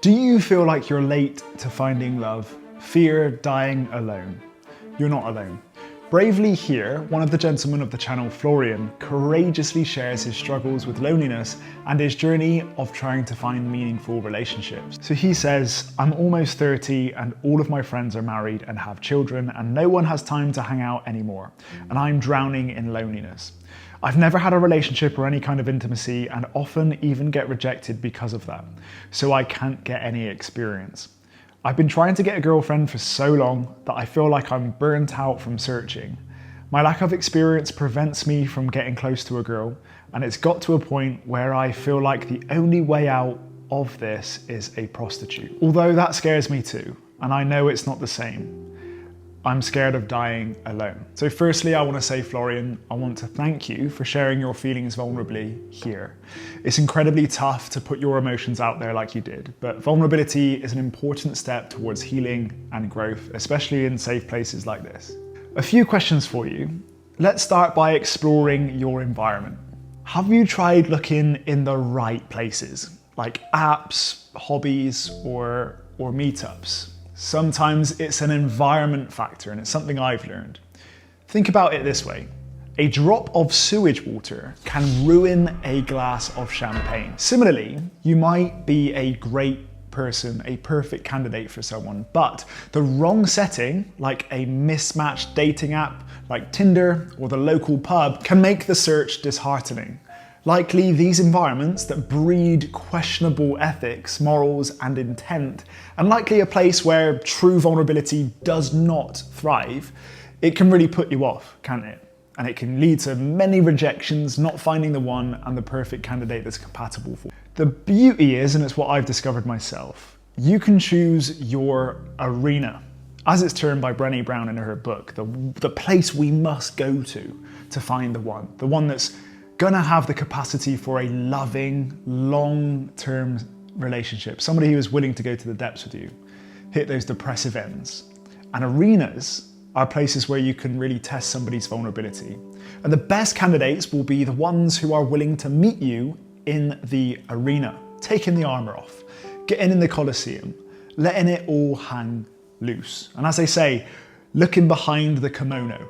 Do you feel like you're late to finding love? Fear dying alone? You're not alone. Bravely here, one of the gentlemen of the channel, Florian, courageously shares his struggles with loneliness and his journey of trying to find meaningful relationships. So he says, I'm almost 30 and all of my friends are married and have children and no one has time to hang out anymore. And I'm drowning in loneliness. I've never had a relationship or any kind of intimacy and often even get rejected because of that. So I can't get any experience. I've been trying to get a girlfriend for so long that I feel like I'm burnt out from searching. My lack of experience prevents me from getting close to a girl, and it's got to a point where I feel like the only way out of this is a prostitute. Although that scares me too, and I know it's not the same. I'm scared of dying alone. So firstly, I want to say, Florian, I want to thank you for sharing your feelings vulnerably here. It's incredibly tough to put your emotions out there like you did, but vulnerability is an important step towards healing and growth, especially in safe places like this. A few questions for you. Let's start by exploring your environment. Have you tried looking in the right places, like apps, hobbies, or meetups? Sometimes it's an environment factor, and it's something I've learned. Think about it this way. A drop of sewage water can ruin a glass of champagne. Similarly, you might be a great person, a perfect candidate for someone, but the wrong setting, like a mismatched dating app like Tinder or the local pub, can make the search disheartening. Likely, these environments that breed questionable ethics, morals, and intent, and likely a place where true vulnerability does not thrive, it can really put you off, can't it? And it can lead to many rejections, not finding the one and the perfect candidate that's compatible for you. The beauty is, and it's what I've discovered myself, you can choose your arena, as it's termed by Brené Brown in her book, the place we must go to find the one that's gonna have the capacity for a loving, long-term relationship. Somebody who is willing to go to the depths with you, hit those depressive ends. And arenas are places where you can really test somebody's vulnerability. And the best candidates will be the ones who are willing to meet you in the arena, taking the armor off, getting in the Colosseum, letting it all hang loose. And as they say, looking behind the kimono.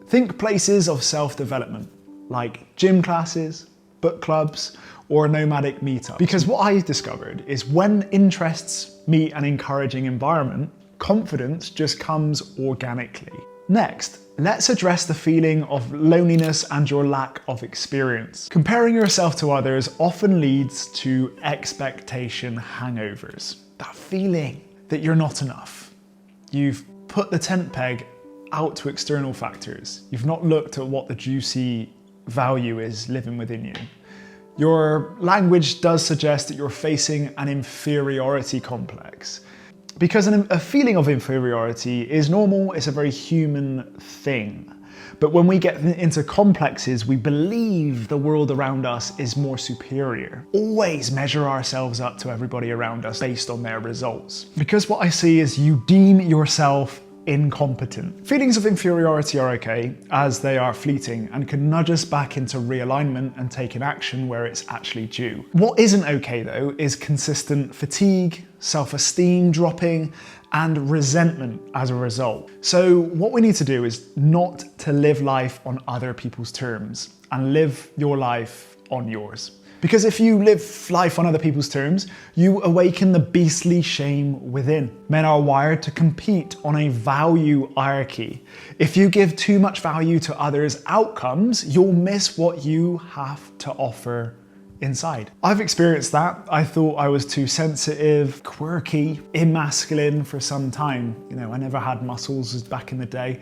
Think places of self-development, like gym classes, book clubs, or a nomadic meetup. Because what I've discovered is when interests meet an encouraging environment, confidence just comes organically. Next, let's address the feeling of loneliness and your lack of experience. Comparing yourself to others often leads to expectation hangovers. That feeling that you're not enough. You've put the tent peg out to external factors. You've not looked at what the juicy value is living within you. Your language does suggest that you're facing an inferiority complex. Because a feeling of inferiority is normal, it's a very human thing. But when we get into complexes, we believe the world around us is more superior. Always measure ourselves up to everybody around us based on their results. Because what I see is you deem yourself incompetent. Feelings of inferiority are okay, as they are fleeting and can nudge us back into realignment and taking action where it's actually due. What isn't okay though is consistent fatigue, self-esteem dropping, and resentment as a result. So what we need to do is not to live life on other people's terms and live your life on yours. Because if you live life on other people's terms, you awaken the beastly shame within. Men are wired to compete on a value hierarchy. If you give too much value to others' outcomes, you'll miss what you have to offer inside. I've experienced that. I thought I was too sensitive, quirky, emasculine for some time. You know, I never had muscles back in the day.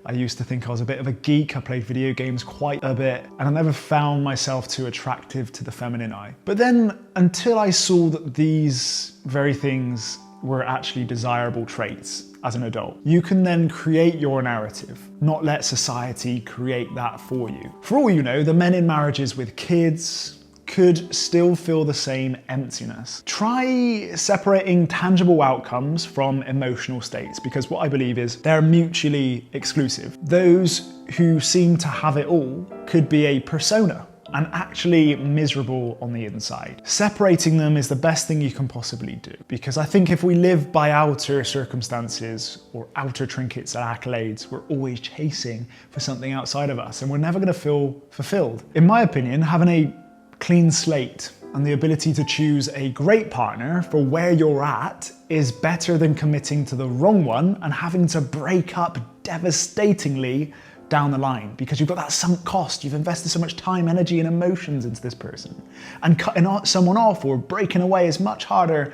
I used to think I was a bit of a geek. I played video games quite a bit, and I never found myself too attractive to the feminine eye. But then, until I saw that these very things were actually desirable traits as an adult, you can then create your narrative, not let society create that for you. For all you know, the men in marriages with kids could still feel the same emptiness. Try separating tangible outcomes from emotional states, because what I believe is they're mutually exclusive. Those who seem to have it all could be a persona, and actually miserable on the inside. Separating them is the best thing you can possibly do, because I think if we live by outer circumstances or outer trinkets and accolades, we're always chasing for something outside of us and we're never going to feel fulfilled. In my opinion, having a clean slate and the ability to choose a great partner for where you're at is better than committing to the wrong one and having to break up devastatingly down the line, because you've got that sunk cost. You've invested so much time, energy, and emotions into this person. And cutting someone off or breaking away is much harder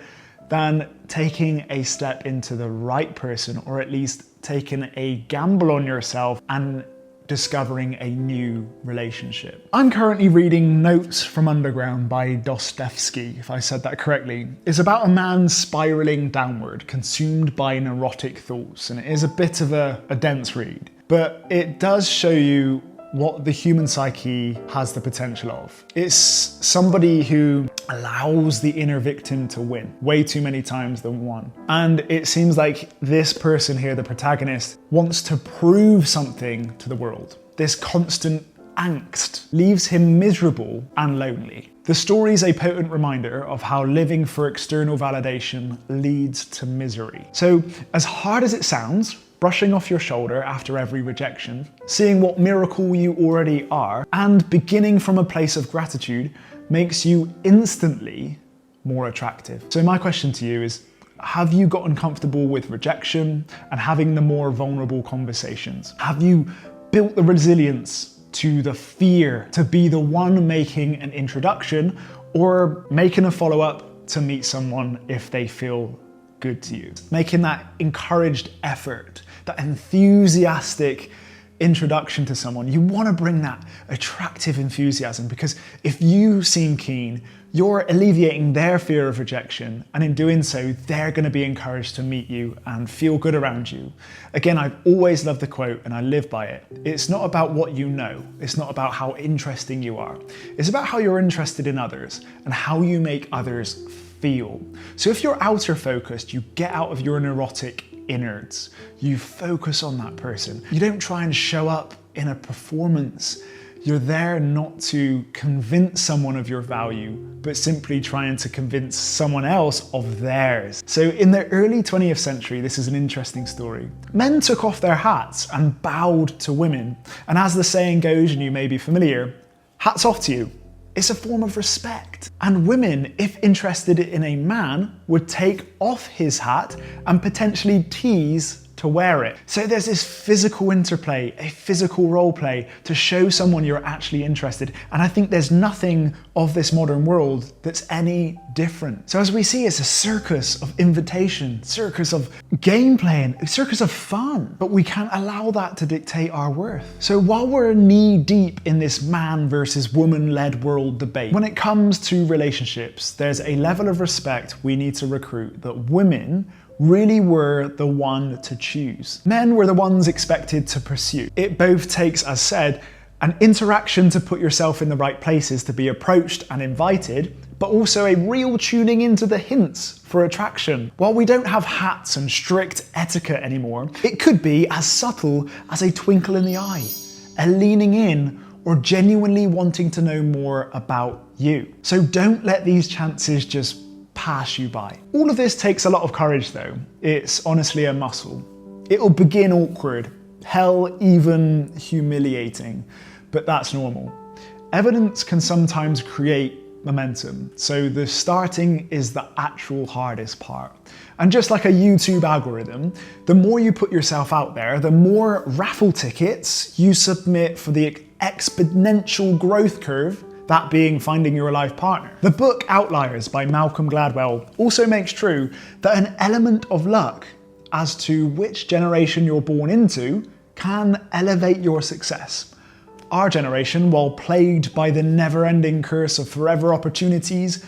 than taking a step into the right person, or at least taking a gamble on yourself and discovering a new relationship. I'm currently reading Notes from Underground by Dostoevsky, if I said that correctly. It's about a man spiraling downward, consumed by neurotic thoughts, and it is a bit of a dense read. But it does show you what the human psyche has the potential of. It's somebody who allows the inner victim to win way too many times than one. And it seems like this person here, the protagonist, wants to prove something to the world. This constant angst leaves him miserable and lonely. The story is a potent reminder of how living for external validation leads to misery. So, as hard as it sounds, brushing off your shoulder after every rejection, seeing what miracle you already are, and beginning from a place of gratitude makes you instantly more attractive. So my question to you is, have you gotten comfortable with rejection and having the more vulnerable conversations? Have you built the resilience to the fear to be the one making an introduction or making a follow-up to meet someone if they feel good to you? Making that encouraged effort, that enthusiastic introduction to someone. You want to bring that attractive enthusiasm, because if you seem keen, you're alleviating their fear of rejection, and in doing so, they're going to be encouraged to meet you and feel good around you. Again, I've always loved the quote and I live by it. It's not about what you know. It's not about how interesting you are. It's about how you're interested in others and how you make others feel. So if you're outer focused, you get out of your neurotic innards. You focus on that person. You don't try and show up in a performance. You're there not to convince someone of your value, but simply trying to convince someone else of theirs. So in the early 20th century, this is an interesting story. Men took off their hats and bowed to women. And as the saying goes, and you may be familiar, hats off to you. It's a form of respect. And women, if interested in a man, would take off his hat and potentially tease to wear it. So there's this physical interplay, a physical role play to show someone you're actually interested. And I think there's nothing of this modern world that's any different. So as we see, it's a circus of invitation, circus of gameplay, a circus of fun, but we can't allow that to dictate our worth. So while we're knee deep in this man versus woman-led world debate, when it comes to relationships, there's a level of respect we need to recruit that women really were the one to choose. Men were the ones expected to pursue. It both takes, as said, an interaction to put yourself in the right places to be approached and invited, but also a real tuning into the hints for attraction. While we don't have hats and strict etiquette anymore, it could be as subtle as a twinkle in the eye, a leaning in, or genuinely wanting to know more about you. So don't let these chances just pass you by. All of this takes a lot of courage though. It's honestly a muscle. It'll begin awkward, hell, even humiliating, but that's normal. Evidence can sometimes create momentum, so the starting is the actual hardest part. And just like a YouTube algorithm, the more you put yourself out there, the more raffle tickets you submit for the exponential growth curve, that being finding your life partner. The book Outliers by Malcolm Gladwell also makes true that an element of luck as to which generation you're born into can elevate your success. Our generation, while plagued by the never-ending curse of forever opportunities,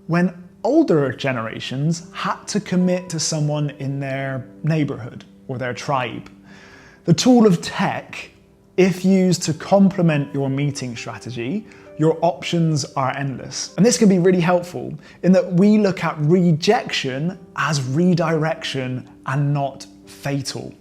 when older generations had to commit to someone in their neighborhood or their tribe. The tool of tech, if used to complement your meeting strategy, your options are endless. And this can be really helpful in that we look at rejection as redirection and not fatal.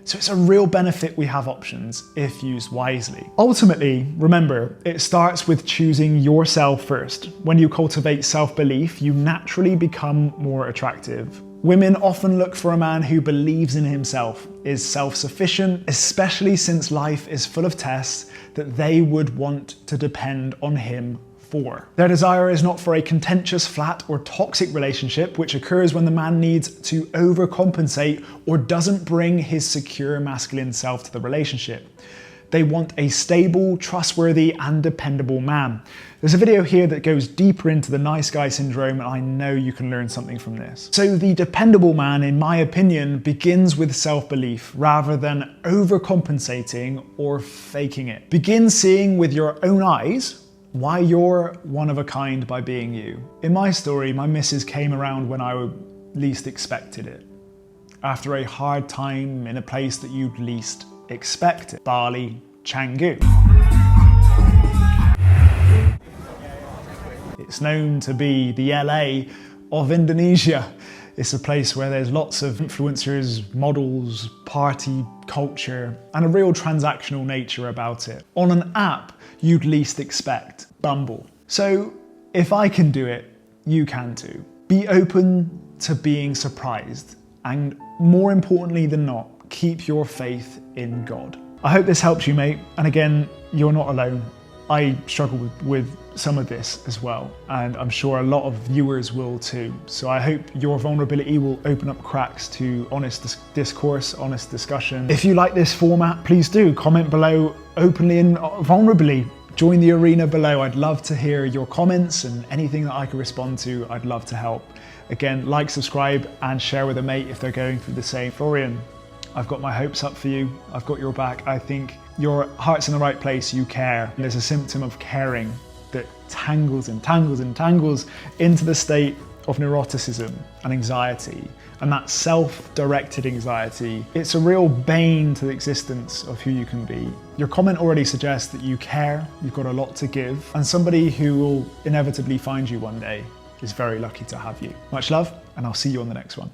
So it's a real benefit we have options if used wisely. Ultimately, remember, it starts with choosing yourself first. When you cultivate self-belief, you naturally become more attractive. Women often look for a man who believes in himself, is self-sufficient, especially since life is full of tests that they would want to depend on him for. Their desire is not for a contentious, flat, or toxic relationship, which occurs when the man needs to overcompensate or doesn't bring his secure masculine self to the relationship. They want a stable, trustworthy, and dependable man. There's a video here that goes deeper into the nice guy syndrome, and I know you can learn something from this. So the dependable man, in my opinion, begins with self-belief rather than overcompensating or faking it. Begin seeing with your own eyes why you're one of a kind by being you. In my story, my missus came around when I least expected it. After a hard time in a place that you'd least expect it. Bali, Canggu. It's known to be the LA of Indonesia. It's a place where there's lots of influencers, models, party culture, and a real transactional nature about it. On an app you'd least expect, Bumble. So if I can do it, you can too. Be open to being surprised, and more importantly than not, keep your faith in God. I hope this helps you, mate. And again, you're not alone. I struggle with some of this as well, and I'm sure a lot of viewers will too. So I hope your vulnerability will open up cracks to honest discourse, honest discussion. If you like this format, please do comment below openly and vulnerably. Join the arena below. I'd love to hear your comments, and anything that I can respond to, I'd love to help. Again, like, subscribe, and share with a mate if they're going through the same. Florian, I've got my hopes up for you. I've got your back. I think your heart's in the right place. You care. There's a symptom of caring that tangles and tangles and tangles into the state of neuroticism and anxiety, and that self-directed anxiety. It's a real bane to the existence of who you can be. Your comment already suggests that you care, you've got a lot to give, and somebody who will inevitably find you one day is very lucky to have you. Much love, and I'll see you on the next one.